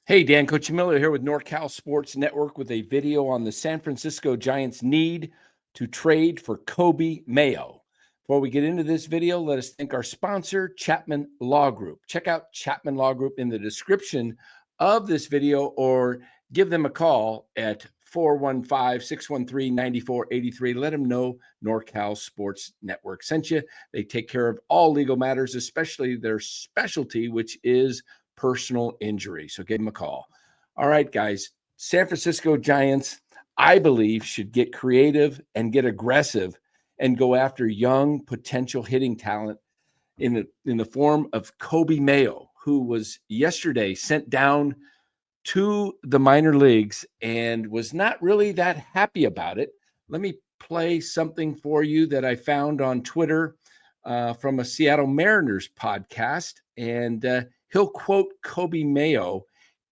Hey, Dan, Coach Miller here with NorCal Sports Network with a video on the San Francisco Giants' need to trade for Coby Mayo. Before we get into this video, let us thank our sponsor, Chapman Law Group. Check out Chapman Law Group in the description of this video or give them a call at 415-613-9483. Let them know NorCal Sports Network sent you. They take care of all legal matters, especially their specialty, which is personal injury. So give them a call. All right, guys. San Francisco Giants, I believe, should get creative and get aggressive and go after young potential hitting talent in the form of Coby Mayo, who was yesterday sent down to the minor leagues and was not really that happy about it. Let me play something for you that I found on Twitter from a Seattle Mariners podcast, and he'll quote Coby Mayo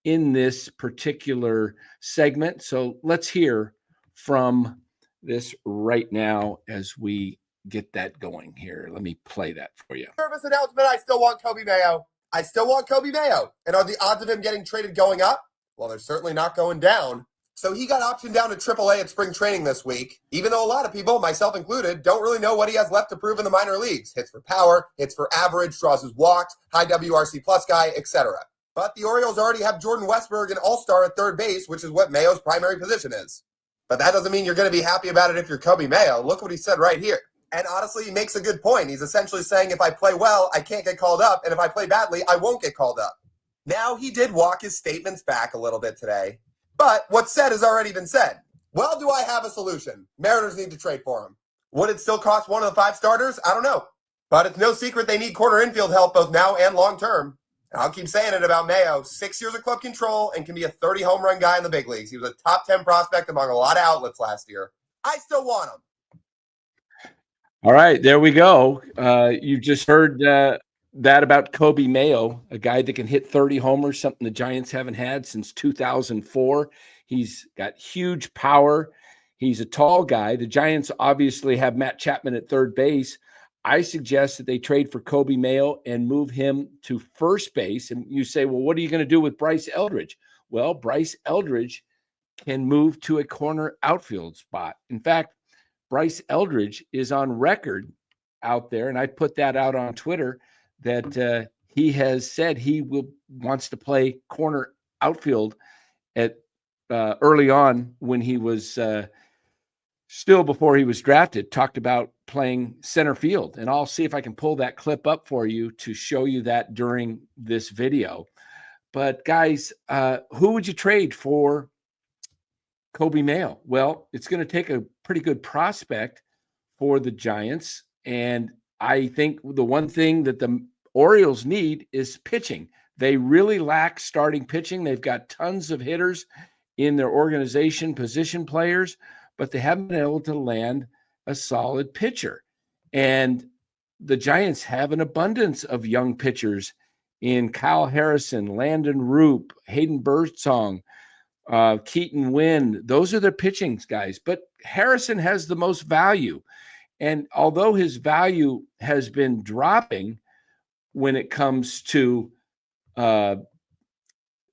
in this particular segment. So let's hear from this right now as we get that going here. Let me play that for you. Service announcement, I still want Coby Mayo. I still want Coby Mayo. And are the odds of him getting traded going up? Well, they're certainly not going down. So he got optioned down to AAA at spring training this week, even though a lot of people, myself included, don't really know what he has left to prove in the minor leagues. Hits for power, hits for average, draws his walks, high WRC plus guy, etc. But the Orioles already have Jordan Westburg, an all-star at third base, which is what Mayo's primary position is. But that doesn't mean you're going to be happy about it if you're Coby Mayo. Look what he said right here. And honestly, he makes a good point. He's essentially saying if I play well, I can't get called up, and if I play badly, I won't get called up. Now, he did walk his statements back a little bit today. But what's said has already been said. Well, do I have a solution? Mariners need to trade for him. Would it still cost one of the 5 starters? I don't know. But it's no secret they need corner infield help both now and long term. And I'll keep saying it about Mayo. 6 years of club control and can be a 30 home run guy in the big leagues. He was a top 10 prospect among a lot of outlets last year. I still want him. All right, there we go. You just heard that about Coby Mayo, a guy that can hit 30 homers, something the Giants haven't had since 2004. He's got huge power. He's a tall guy. The Giants obviously have Matt Chapman at third base. I suggest that they trade for Coby Mayo and move him to first base. And you say, well, what are you going to do with Bryce Eldridge? Well, Bryce Eldridge can move to a corner outfield spot. In fact, Bryce Eldridge is on record out there, and I put that out on Twitter, that he has said he wants to play corner outfield at early on when he was still before he was drafted, talked about playing center field. And I'll see if I can pull that clip up for you to show you that during this video. But guys, who would you trade for Coby Mayo? Well, it's going to take a pretty good prospect for the Giants. And I think the one thing that the Orioles need is pitching. They really lack starting pitching. They've got tons of hitters in their organization, position players, but they haven't been able to land a solid pitcher. And the Giants have an abundance of young pitchers in Kyle Harrison, Landon Roop, Hayden Birdsong, Keaton Wynn. Those are their pitching guys. But Harrison has the most value. And although his value has been dropping when it comes to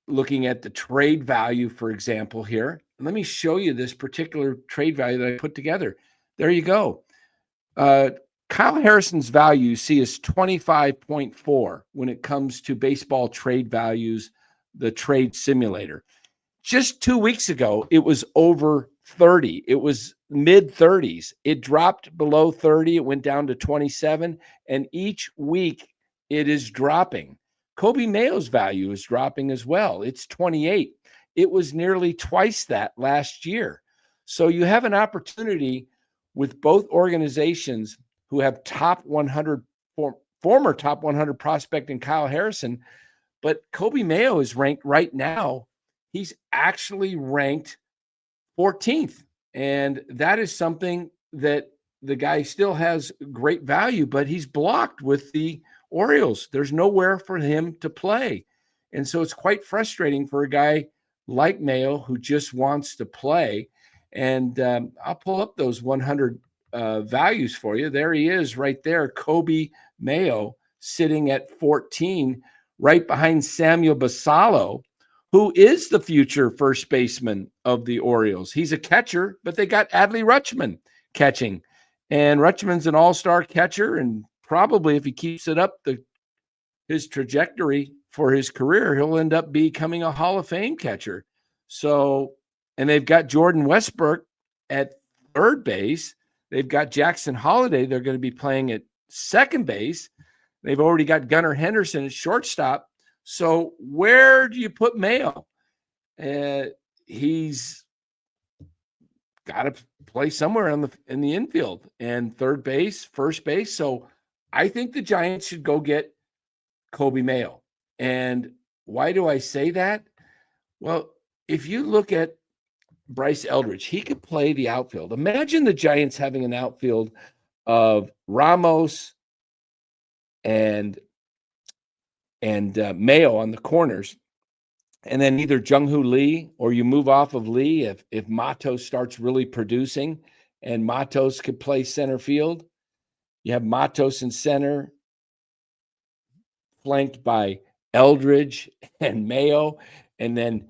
looking at the trade value, for example, here, let me show you this particular trade value that I put together. There you go. Kyle Harrison's value, you see, is 25.4 when it comes to baseball trade values, the trade simulator. Just 2 weeks ago, it was over 30. It was mid 30s. It dropped below 30. It went down to 27. And each week it is dropping. Coby Mayo's value is dropping as well. It's 28. It was nearly twice that last year. So you have an opportunity with both organizations who have top 100, former top 100 prospect in Kyle Harrison. But Coby Mayo is ranked right now. He's actually ranked 14th. And that is something that the guy still has great value, but he's blocked with the Orioles. There's nowhere for him to play. And so it's quite frustrating for a guy like Mayo who just wants to play. And I'll pull up those 100 values for you. There he is right there, Coby Mayo, sitting at 14, right behind Samuel Basallo, who is the future first baseman of the Orioles. He's a catcher, but they got Adley Rutschman catching. And Rutschman's an all-star catcher, and probably if he keeps it up, his trajectory for his career, he'll end up becoming a Hall of Fame catcher. So, and they've got Jordan Westbrook at third base. They've got Jackson Holliday. They're going to be playing at second base. They've already got Gunnar Henderson at shortstop. So where do you put Mayo? He's got to play somewhere in the infield and third base, first base. So I think the Giants should go get Coby Mayo. And why do I say that? Well, if you look at Bryce Eldridge, he could play the outfield. Imagine the Giants having an outfield of Ramos and Mayo on the corners, and then either Jung-Hoo Lee, or you move off of Lee if Matos starts really producing, and Matos could play center field. You have Matos in center, flanked by Eldridge and Mayo, and then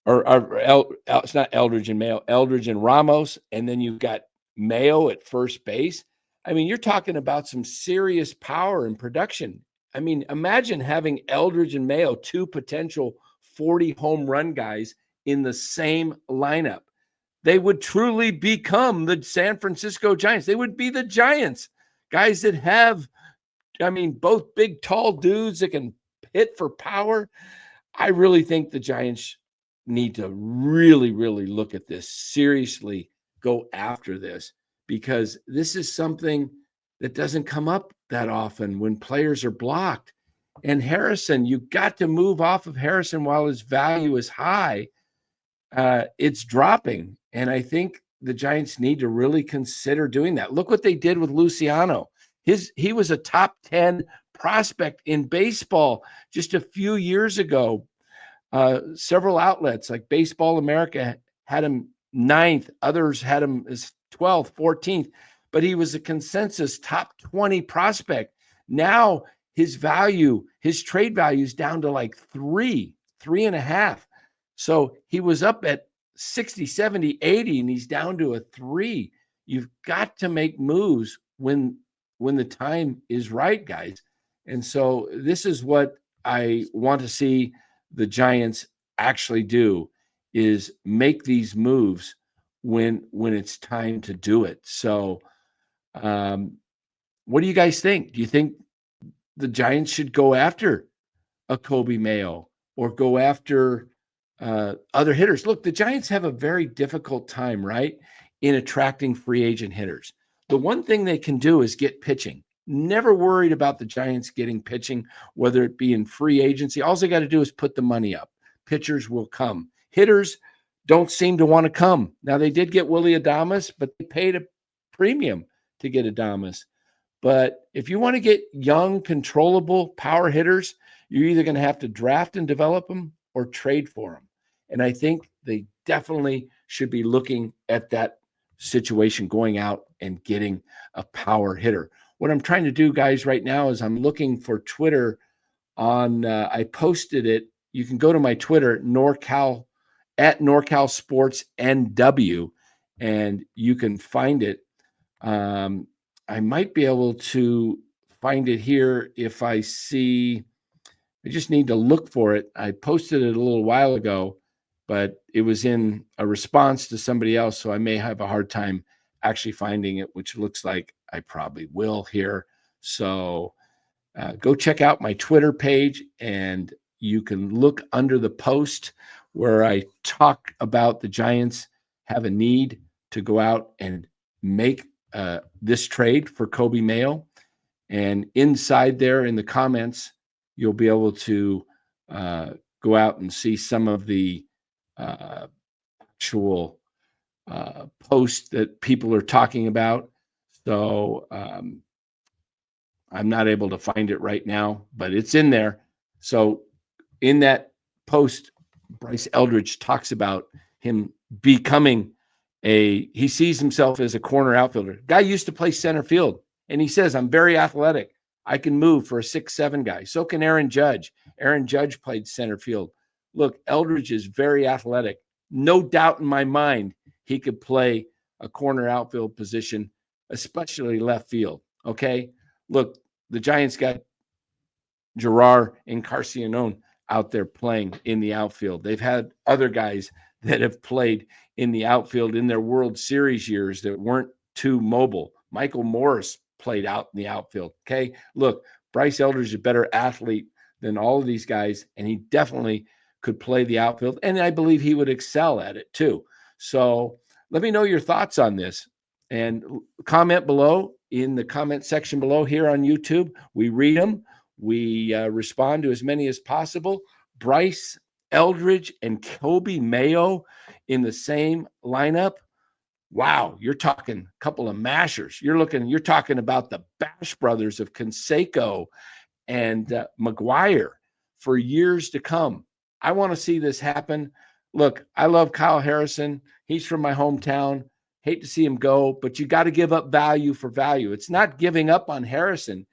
it's not Eldridge and Mayo, Eldridge and Ramos, and then you've got Mayo at first base. I mean, you're talking about some serious power and production. I mean, imagine having Eldridge and Mayo, two potential 40 home run guys in the same lineup. They would truly become the San Francisco Giants. They would be the Giants, guys that have, I mean, both big, tall dudes that can hit for power. I really think the Giants need to really, really look at this seriously, go after this, because this is something that doesn't come up that often when players are blocked. And Harrison, you got to move off of Harrison while his value is high. It's dropping. And I think the Giants need to really consider doing that. Look what they did with Luciano. He was a top 10 prospect in baseball just a few years ago. Several outlets like Baseball America had him 9th. Others had him as 12th, 14th. But he was a consensus top 20 prospect. Now his trade value is down to like 3.5. So he was up at 60, 70, 80, and he's down to a 3. You've got to make moves when the time is right, guys. And so this is what I want to see the Giants actually do, is make these moves when it's time to do it. So what do you guys think? Do you think the Giants should go after a Coby Mayo or go after other hitters? Look, the Giants have a very difficult time, right, in attracting free agent hitters. The one thing they can do is get pitching. Never worried about the Giants getting pitching, whether it be in free agency. All they got to do is put the money up. Pitchers will come. Hitters don't seem to want to come. Now, they did get Willy Adames, but they paid a premium to get Adames. But if you want to get young, controllable power hitters, you're either going to have to draft and develop them or trade for them. And I think they definitely should be looking at that situation, going out and getting a power hitter. What I'm trying to do, guys, right now is I'm looking for Twitter on, I posted it. You can go to my Twitter, NorCal, at NorCal Sports NW, and you can find it. I might be able to find it here if I see, I just need to look for it. I posted it a little while ago, but it was in a response to somebody else, so I may have a hard time actually finding it, which looks like I probably will here. So go check out my Twitter page, and you can look under the post where I talk about the Giants have a need to go out and make this trade for Coby Mayo. And inside there in the comments, you'll be able to go out and see some of the actual posts that people are talking about. So I'm not able to find it right now, but it's in there. So in that post, Bryce Eldridge talks about him becoming he sees himself as a corner outfielder. Guy used to play center field, and he says, I'm very athletic. I can move for a 6'7" guy. So can Aaron Judge. Aaron Judge played center field Look, Eldridge is very athletic. No doubt in my mind he could play a corner outfield position, especially left field. Okay. Look, the Giants got Gerard and Carcianone out there playing in the outfield. They've had other guys that have played in the outfield in their World Series years that weren't too mobile. Michael Morris played out in the outfield. Okay. Look, Bryce Eldridge is a better athlete than all of these guys, and he definitely could play the outfield. And I believe he would excel at it too. So let me know your thoughts on this and comment below in the comment section below here on YouTube. We read them. We respond to as many as possible. Bryce Eldridge and Coby Mayo in the same lineup. Wow, you're talking a couple of mashers. You're talking about the Bash brothers of Canseco and McGuire for years to come. I want to see this happen. Look, I love Kyle Harrison. He's from my hometown. Hate to see him go, but you got to give up value for value. It's not giving up on Harrison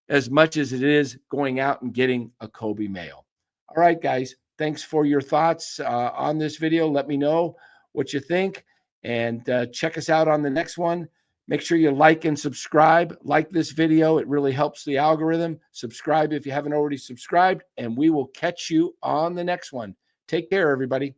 as much as it is going out and getting a Coby Mayo. All right, guys, thanks for your thoughts on this video. Let me know what you think, and check us out on the next one. Make sure you like and subscribe. Like this video. It really helps the algorithm. Subscribe if you haven't already subscribed, and we will catch you on the next one. Take care, everybody.